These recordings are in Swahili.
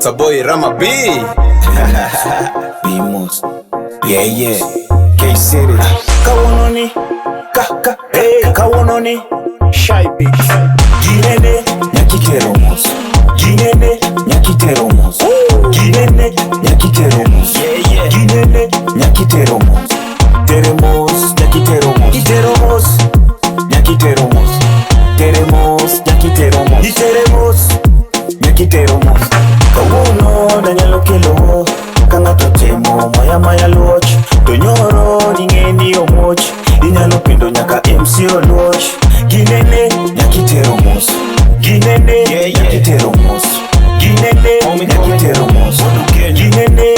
It's a boy Rama B. Bimos. Yeah. K-City. Kawononi. Kawononi. Shy bitch. Ginene. Nyakiteromos. Ginene. Nyakiteromos. Ginene. Nyakiteromos. Yeah. Ginene. Nyakiteromos. Teremos. Nyakiteromos. Iteromos. Nyakiteromos. Teremos. Nyakiteromos. Iteremos. Nyakiteromos. Kawono danyalo kelo Kangato temo maya loch Tonyoro ningeni omoch Inyalo pindo nyaka MC oloch Ginene nyakiteromos. Ginene nyakiteromos. Ginene nyakiteromos. Ginene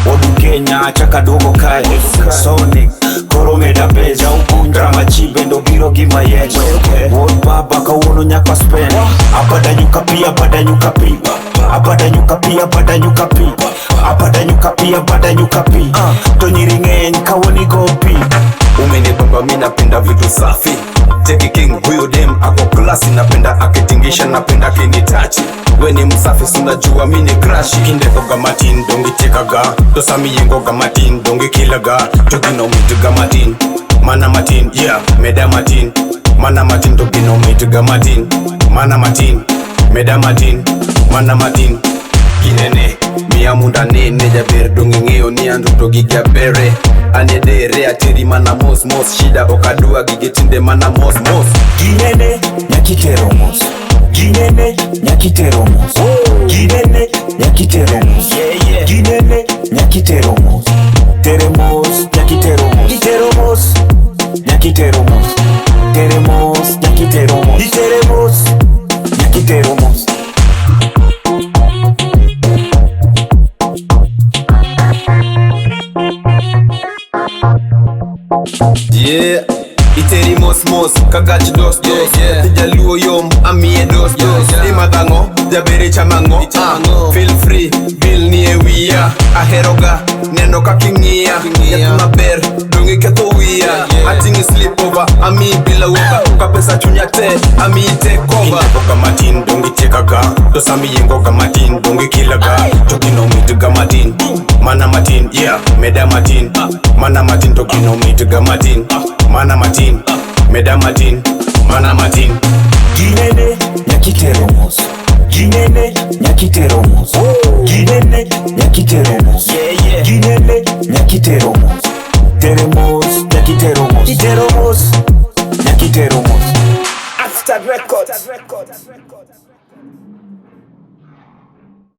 Odu Kenya chaka dogo kae Sonic Koro meda beja Drama chibe ndo biro gima yeja World baba kawono nyaka spend Abada nyuka pia abada nyuka pia Abada nyuka pia abada nyuka pia Abada nyuka pia abada nyuka pia Tonyiringeni kawoni gopi Umene baba mi napenda vitu safi. Teki king huyo dem ako klasi. Napenda akitingisha napenda kinitachi. We ni msafi sunajua mi ni crush. Indeko gamatin dongi tekaga. Tosami yengo gamatin dongi kilaga. Tugino miti gamatin Mana matin, yeah, meda matin Mana matin tugino miti gamatin Mana matin, meda matin Mana matin Ginene, miyamunda nene jaber dongi ngeo ni anduto giga bere Anedere atiri mana mos Shida okadua gigetinde mana mos Ginene, nyakiteromos. Ginene, nyakiteromos. Ginene, nyakiteromos. Ginene, nyakiteromos. Teremos, nyakiteromos. Iteromos, nyakiteromos. Teremos, nyakiteromos. Iteremos, nyakiteromos. Yeah, iteri mos kagachi dos Tijaluo yom amie dos Imadango, jabere chamango Feel free, bil nie wia Aheroga, neno kakingia Yatuna ber, dungi keto wia Atingi sleep over, ami bila weka Kapesa chunyate, ami take over Indeko gamatin, dungi tekaga Dosami yengo gamatin, dungi kilaga Tokino miti gamatin Mana matin, yeah, meda matin Mana matin, tokino miti gamatin Mana matin, meda matin Mana matin Ginene, nyakiteromos. Ginene, nyakiteromos. Ginene, nyakiteromos. Ginene, nyakiteromos. Teremos, nyakiteromos. Iteromos, nyakiteromos. After record.